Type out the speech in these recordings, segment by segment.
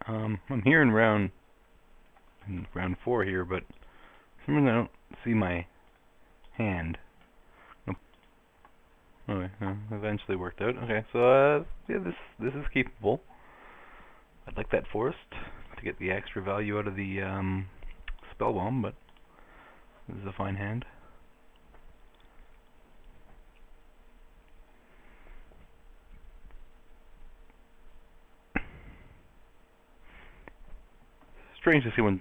I'm here in round 4 here, but for some reason I don't see my hand. Nope. Okay, eventually worked out. Okay, so yeah, this is capable. I'd like that forest to get the extra value out of the spell bomb, but this is a fine hand. Strange to see when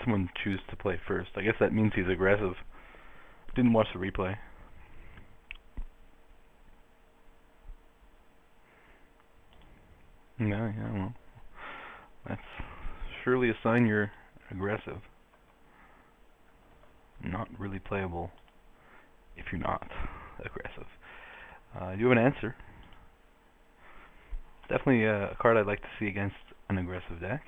someone chooses to play first. I guess that means he's aggressive. Didn't watch the replay. No, yeah, well, that's surely a sign you're aggressive. Not really playable if you're not aggressive. You have an answer. Definitely a card I'd like to see against an aggressive deck.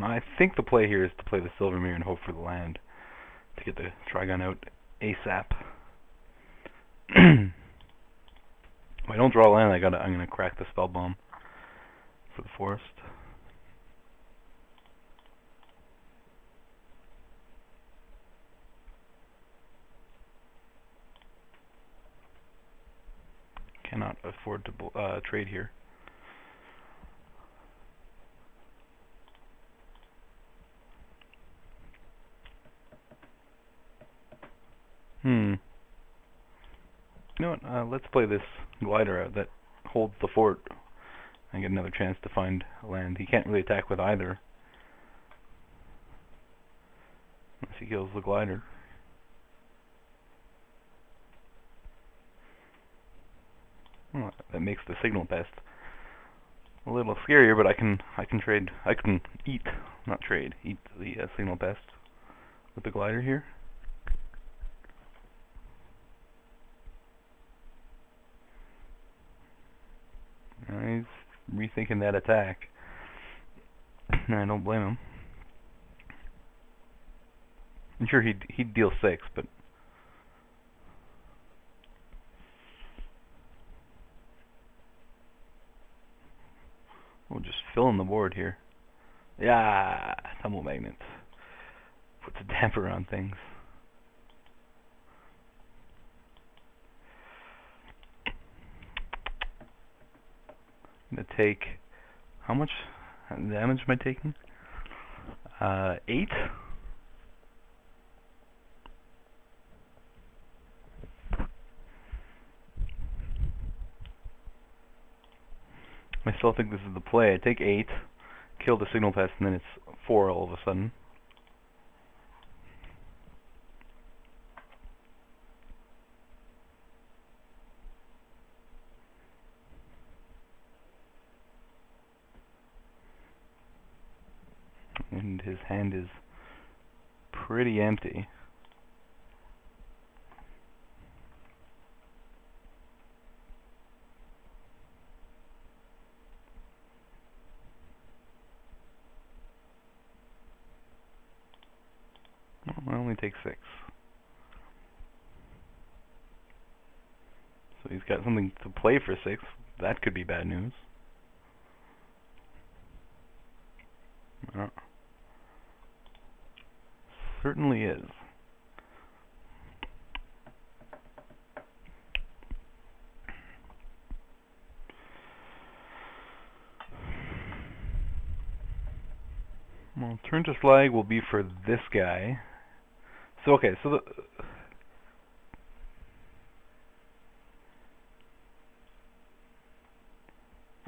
I think the play here is to play the Silver Mirror and hope for the land to get the Trigon out ASAP. If I don't draw a land, I'm gonna crack the spell bomb for the forest. Cannot afford to trade here. You know what? Let's play this glider out that holds the fort and get another chance to find land. He can't really attack with either, unless he kills the glider. Well, that makes the signal pest a little scarier, but I can trade. I can eat, not trade. Eat the signal pest with the glider here. He's rethinking that attack. I don't blame him. I'm sure he'd deal 6, but we'll just fill in the board here. Yeah, tumble magnets. Puts a damper on things. I'm gonna take, how much damage am I taking? 8? I still think this is the play. I take 8, kill the signal pest, and then it's 4 all of a sudden. And his hand is pretty empty. I only take 6. So he's got something to play for 6. That could be bad news. Certainly is. Well, turn to flag will be for this guy. So okay, so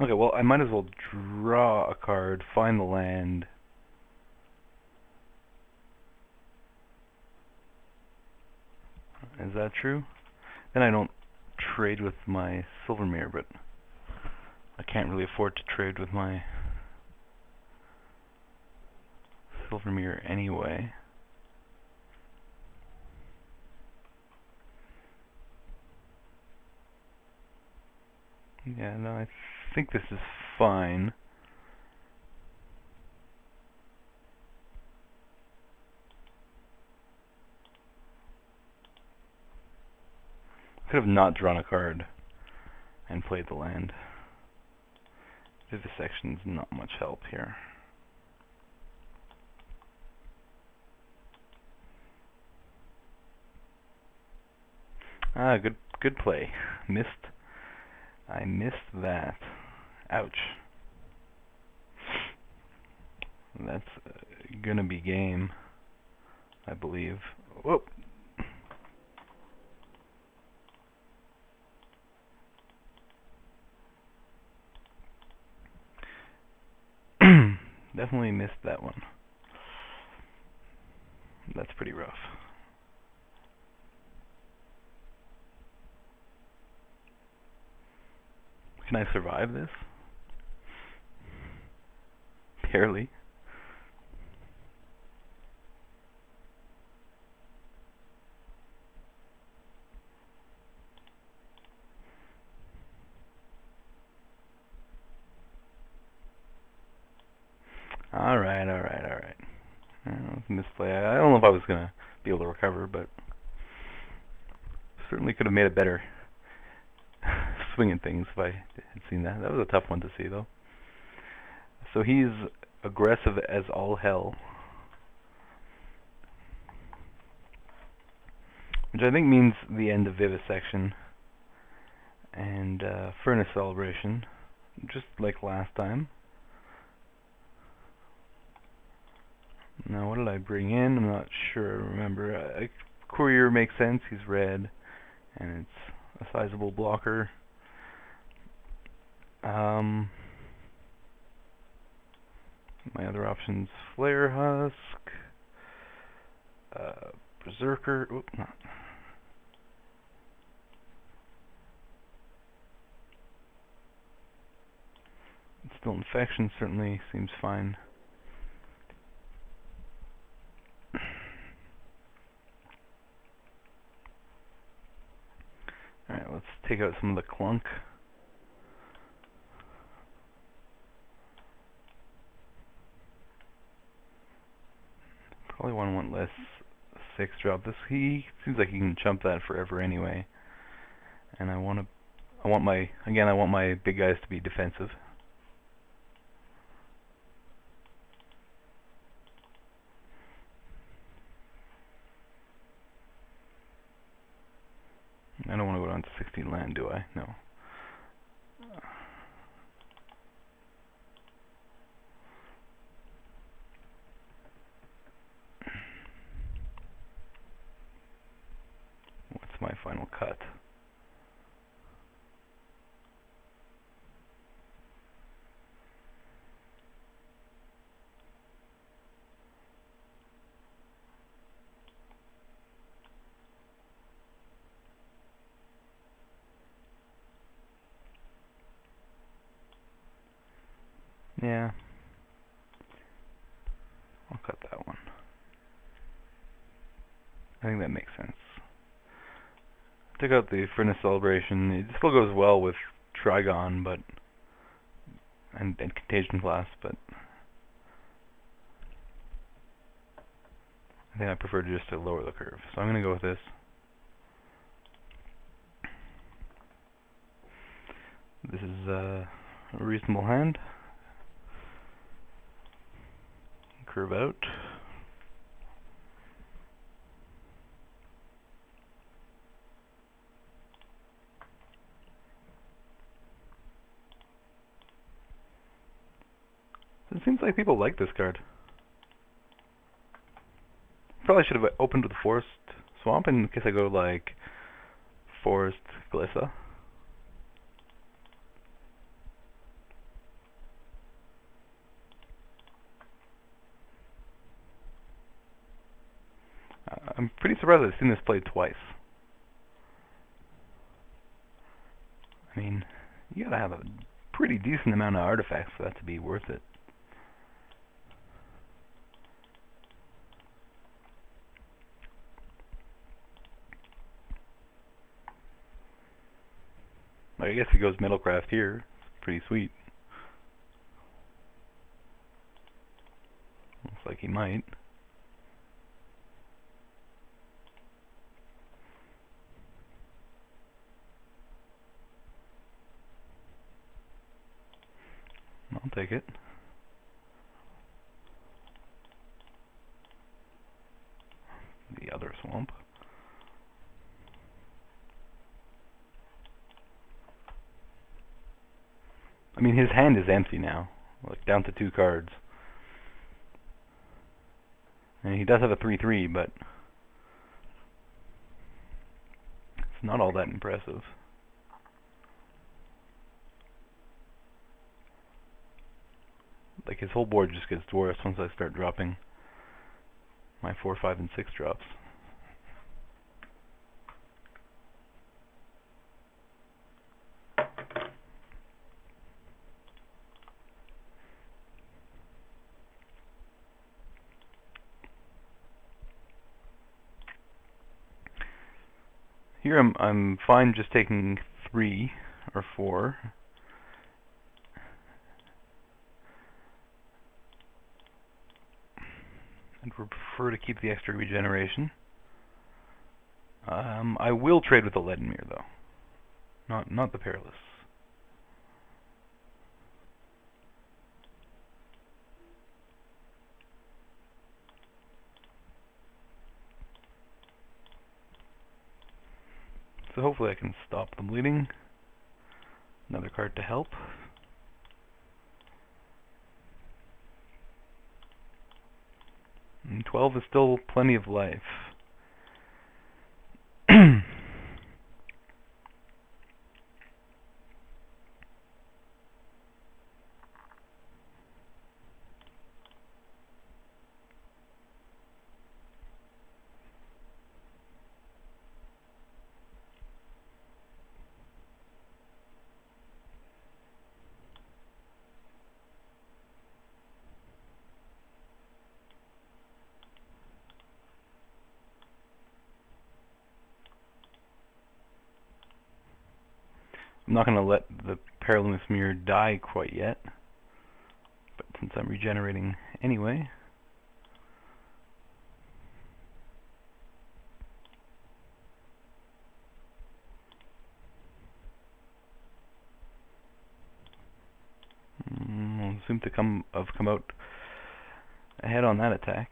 okay, well, I might as well draw a card, find the land. Is that true? Then I don't trade with my Silver Mirror, but I can't really afford to trade with my Silver Mirror anyway. Yeah, no, I think this is fine. Could have not drawn a card and played the land. Vivisection's not much help here. Ah, good play. I missed that. Ouch. That's gonna be game, I believe. Whoa. Definitely missed that one. That's pretty rough. Can I survive this? Barely. Alright. Misplay. I don't know if I was gonna be able to recover, but certainly could have made it better. Swinging things if I had seen that. That was a tough one to see, though. So he's aggressive as all hell, which I think means the end of Vivisection and Furnace Celebration, just like last time. Now, what did I bring in? I'm not sure. Remember, Courier makes sense. He's red, and it's a sizable blocker. My other options: Flare Husk, Berserker. Oop, not. Still Infection certainly seems fine. Alright, let's take out some of the clunk. Probably want less 6 drop. This he seems like he can chump that forever anyway. And I want my big guys to be defensive. I don't want to go down to 16 land, do I? No. What's my final cut? Yeah. I'll cut that one. I think that makes sense. Took out the Furnace Celebration. It still goes well with Trigon, but and Contagion Blast, but I think I prefer just to lower the curve. So I'm gonna go with this. This is a reasonable hand. Curve out. It seems like people like this card. Probably should have opened with the Forest Swamp in case I go like Forest Glissa. I'm pretty surprised I've seen this played twice. I mean, you gotta have a pretty decent amount of artifacts for that to be worth it. I guess he goes Metalcraft here. Pretty sweet. Looks like he might. I'll take it. The other swamp. I mean, his hand is empty now. Like, down to 2 cards. And he does have a 3/3, but it's not all that impressive. Like, his whole board just gets dwarfed once I start dropping my 4, 5, and 6 drops. Here I'm fine just taking 3 or 4. And would prefer to keep the extra regeneration. I will trade with the Leadenmere though. Not the Perilous. So hopefully I can stop the bleeding. Another card to help. And 12 is still plenty of life. I'm not going to let the Perilous Mirror die quite yet, but since I'm regenerating anyway. I'll assume to come out ahead on that attack.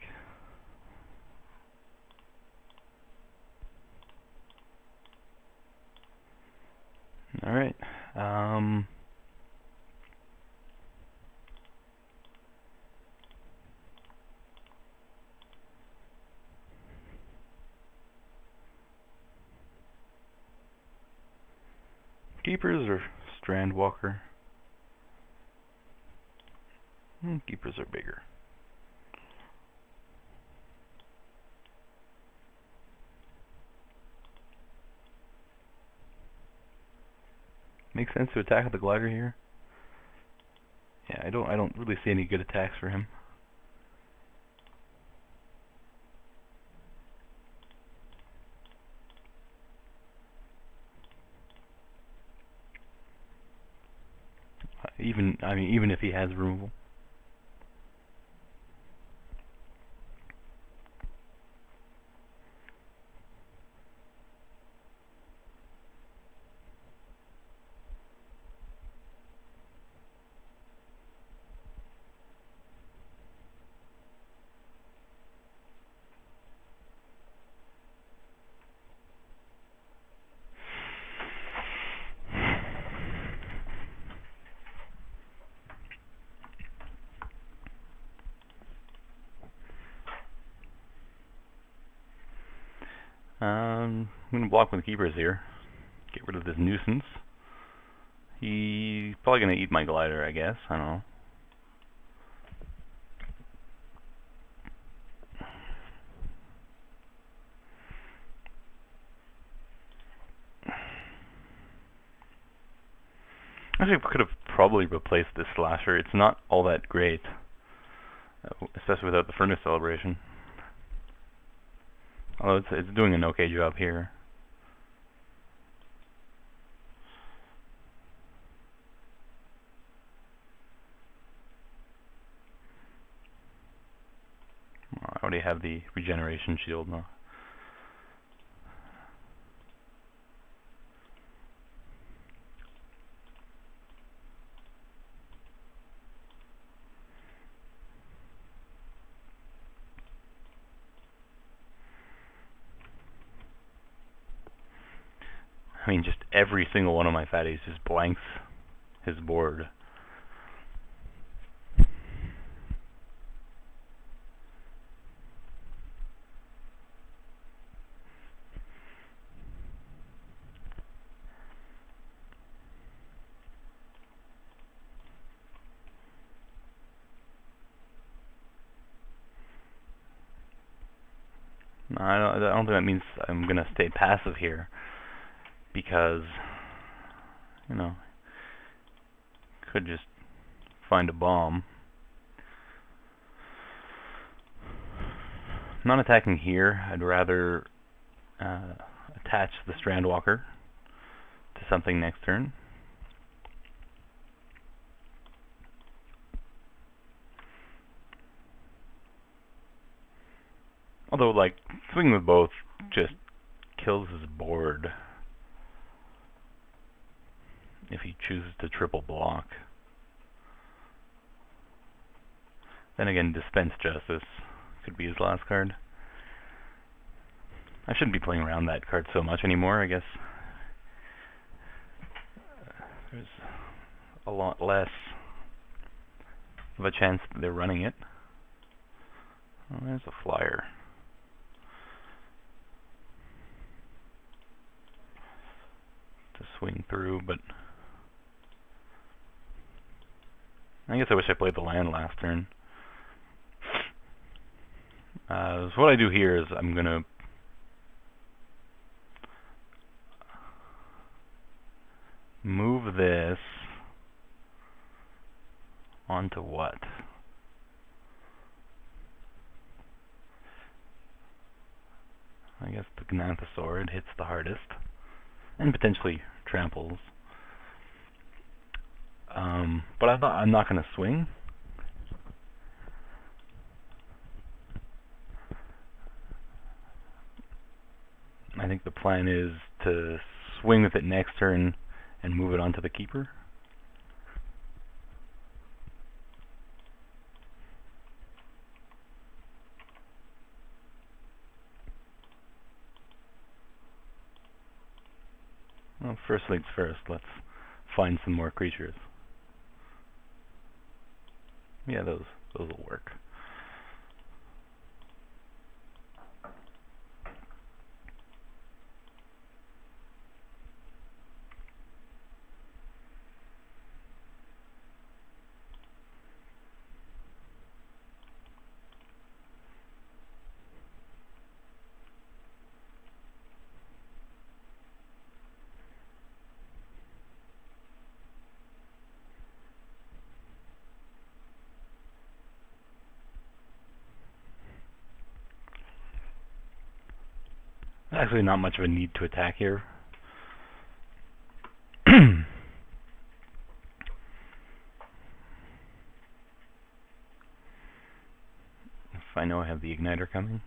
Alright. Keepers or Strandwalker? Keepers are bigger. Makes sense to attack with the glider here. Yeah, I don't really see any good attacks for him. Even if he has removal. I'm going to block with the keepers here. Get rid of this nuisance. He's probably going to eat my glider, I guess. I don't know. Actually, I could have probably replaced this slasher. It's not all that great, especially without the furnace celebration. Although it's doing an okay job here. already have the regeneration shield now. I mean, just every single one of my fatties just blanks his board. No, I don't think that means I'm gonna stay passive here, because, you know, could just find a bomb. I'm not attacking here. I'd rather attach the Strandwalker to something next turn. Although, like, swinging with both just kills his board if he chooses to triple block. Then again, Dispense Justice could be his last card. I shouldn't be playing around that card so much anymore, I guess. There's a lot less of a chance that they're running it. Oh, there's a flyer. To swing through, but I guess I wish I played the land last turn. So what I do here is I'm gonna move this onto what? I guess the Gnathosaur, it hits the hardest, and potentially tramples. But I'm not going to swing. I think the plan is to swing with it next turn and move it onto the keeper. Well, first things first, let's find some more creatures. Yeah, those will work. Actually, not much of a need to attack here. If I know I have the igniter coming.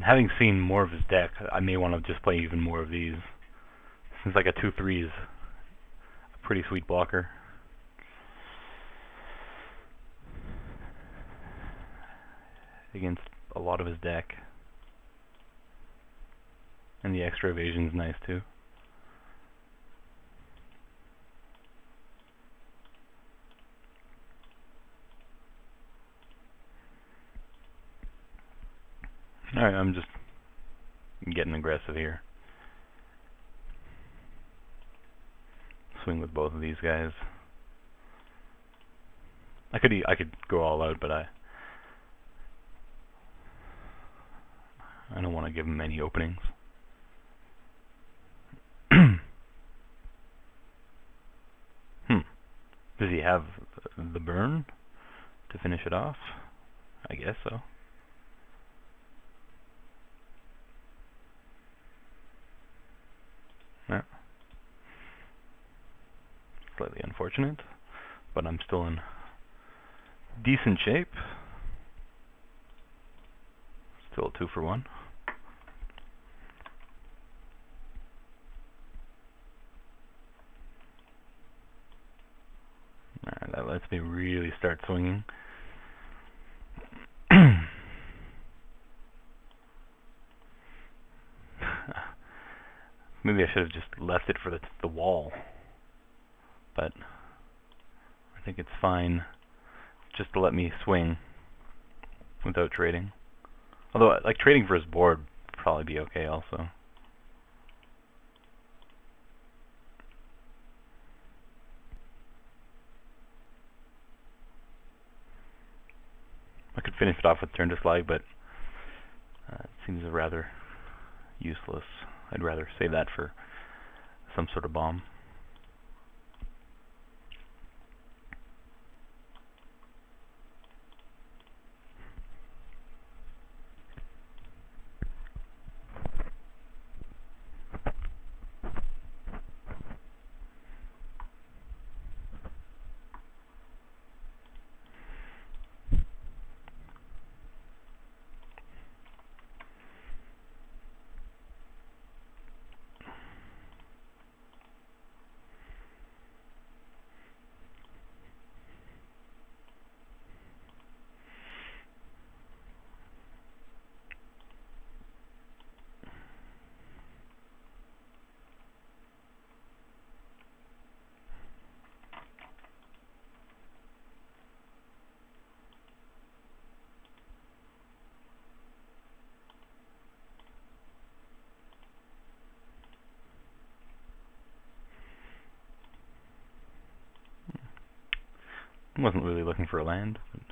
Having seen more of his deck, I may want to just play even more of these. Seems like a 2/3 is a pretty sweet blocker. Against a lot of his deck. And the extra evasion's nice too. Alright, I'm just getting aggressive here. Swing with both of these guys. I could go all out, but I don't want to give him any openings. Does he have the burn to finish it off? I guess so. Yeah. Slightly unfortunate, but I'm still in decent shape. Still 2 for 1. Alright, that lets me really start swinging. Maybe I should have just left it for the wall, but I think it's fine just to let me swing without trading. Although, like, trading for his board would probably be okay also. I could finish it off with turn to slag, but it seems rather useless. I'd rather save that for some sort of bomb. I wasn't really looking for a land, but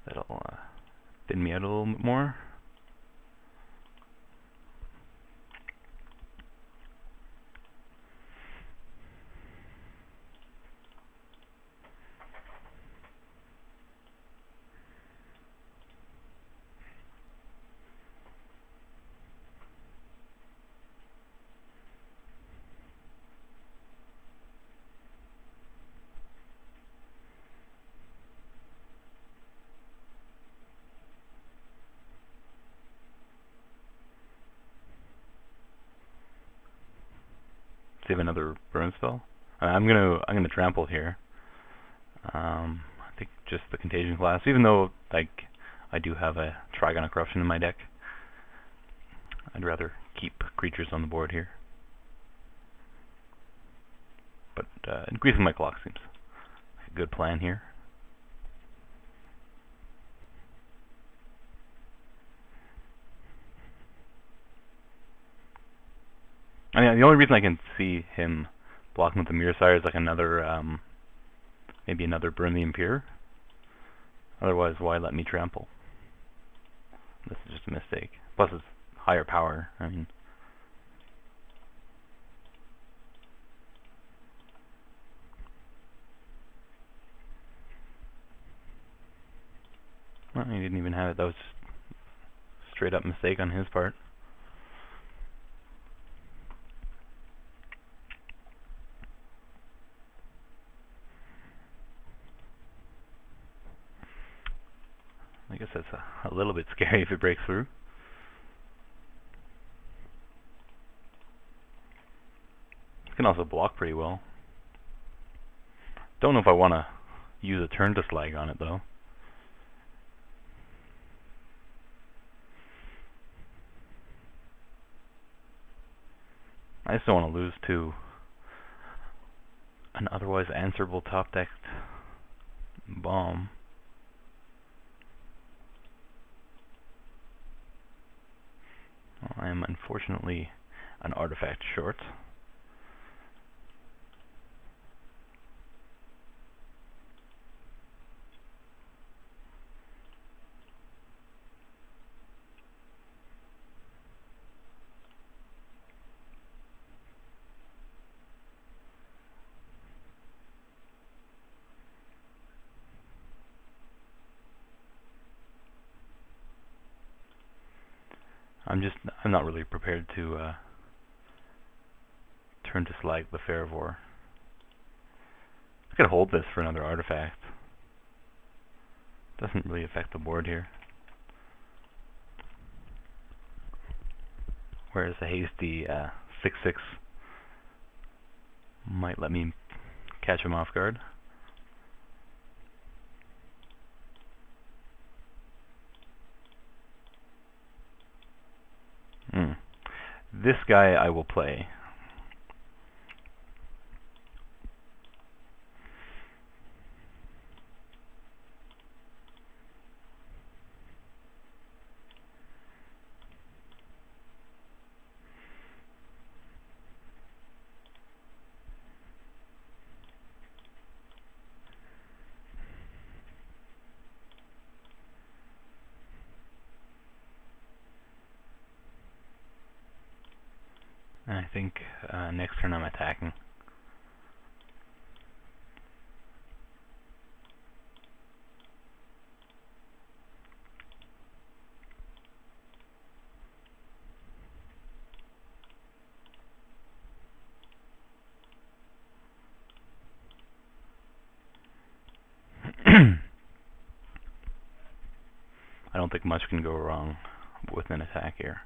that'll thin me out a little bit more. Save another burn spell. I'm gonna trample here. I think just the contagion class, even though like I do have a Trigon of Corruption in my deck, I'd rather keep creatures on the board here. But increasing my clock seems like a good plan here. I mean, the only reason I can see him blocking with the Mirror Sire is like another, maybe another Burn the Impure. Otherwise, why let me trample? This is just a mistake. Plus, it's higher power. I mean, well, he didn't even have it. That was just a straight up mistake on his part. I guess that's a little bit scary if it breaks through. It can also block pretty well. Don't know if I want to use a turn to slag on it though. I just don't want to lose to an otherwise answerable top decked bomb. I'm unfortunately an artifact short. I'm not really prepared to turn to Slag the Fervor. I could hold this for another artifact. Doesn't really affect the board here. Whereas a hasty 6/6 might let me catch him off guard. This guy I will play. I think next turn I'm attacking. I don't think much can go wrong with an attack here.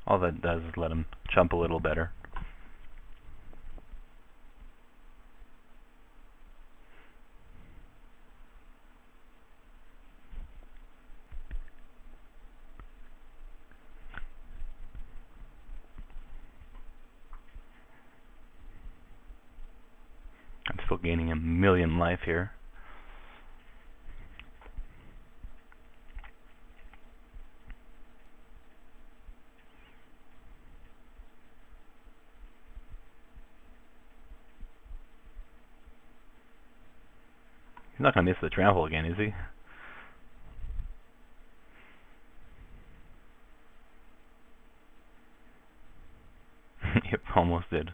All that does is let him chump a little better. I'm still gaining 1,000,000 life here. He's not going to miss the trample again, is he? Yep, almost did.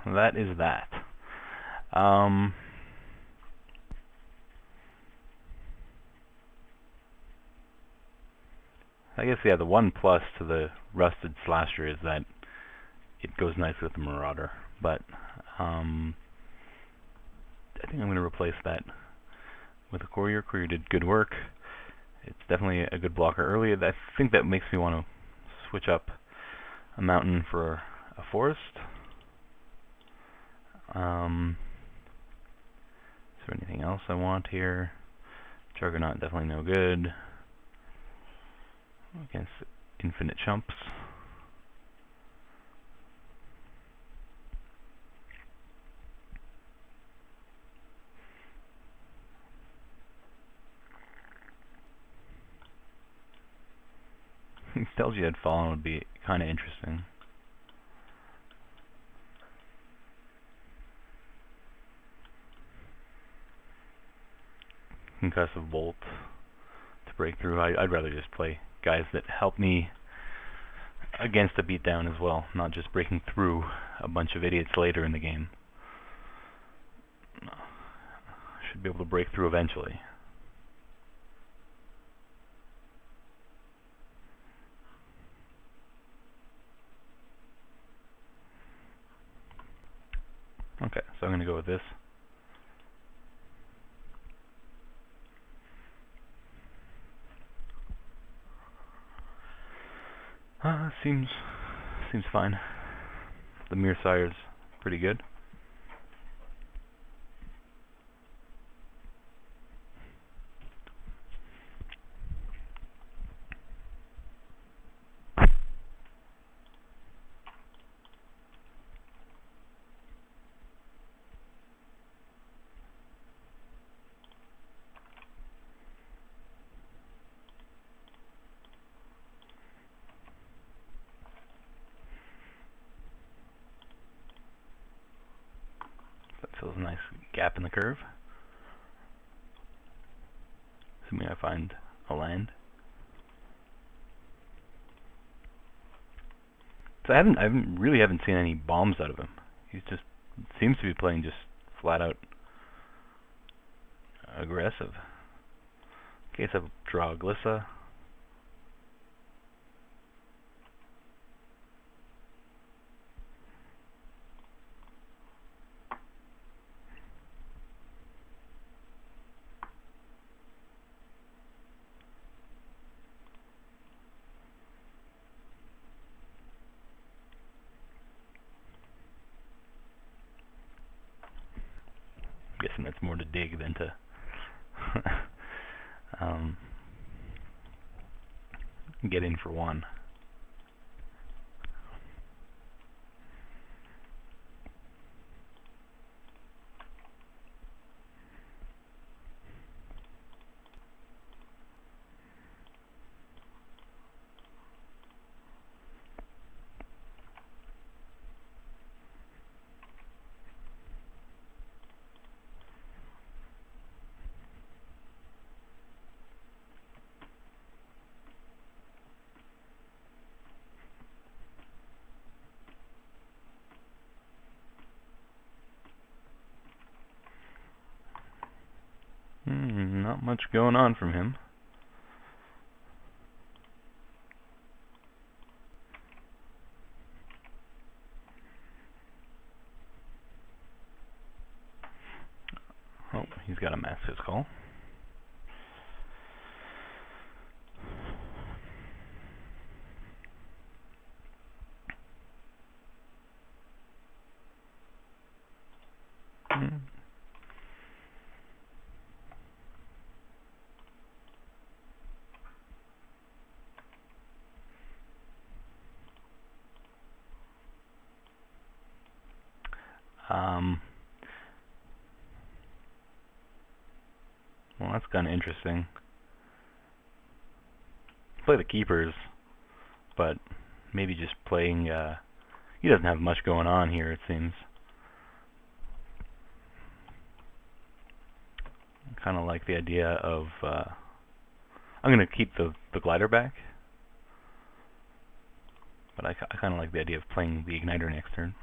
that is that. I guess, yeah, the one plus to the rusted slasher is that it goes nicely with the Marauder, but I think I'm going to replace that with a Courier. Courier did good work. It's definitely a good blocker early. I think that makes me want to switch up a mountain for a forest. Is there anything else I want here? Juggernaut definitely no good against infinite chumps. Tells you had fallen would be kind of interesting. Concussive Bolt to break through. I'd rather just play guys that help me against a beatdown as well, not just breaking through a bunch of idiots later in the game. Should be able to break through eventually. Okay, so I'm going to go with this. Seems fine. The Mirror Sire's pretty good. Fills a nice gap in the curve. Assuming I find a land. So I really haven't seen any bombs out of him. He's just seems to be playing just flat out aggressive. Okay, so draw a Glissa. Guessing that's more to dig than to get in for one. Not much going on from him. Oh, he's got a Master's Call. Well, that's kind of interesting. Play the keepers, but maybe just playing. He doesn't have much going on here, it seems. Kind of like the idea of. I'm going to keep the glider back, but I kind of like the idea of playing the igniter next turn.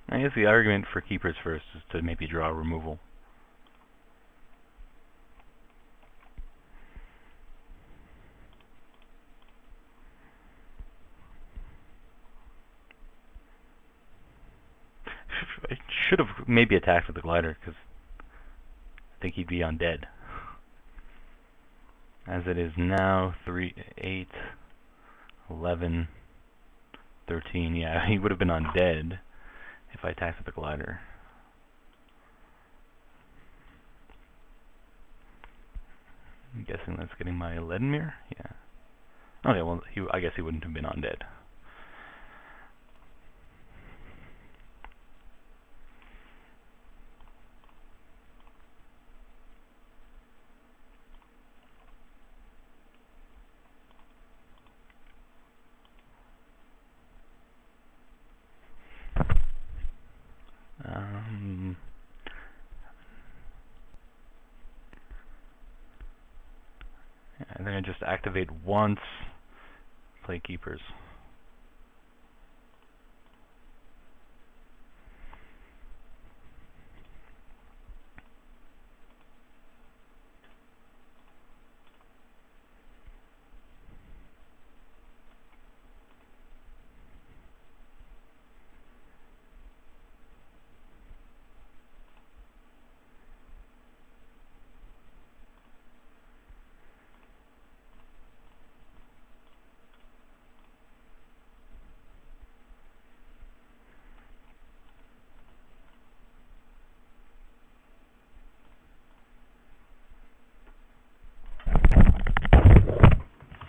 I guess the argument for keepers first is to maybe draw removal. I should have maybe attacked with the glider, because I think he'd be undead. As it is now, 3, 8, 11, 13. Yeah, he would have been undead if I attacked with the glider. I'm guessing that's getting my Ledinmere? Yeah. Okay, well, I guess he wouldn't have been undead. And then I just activate once, play keepers.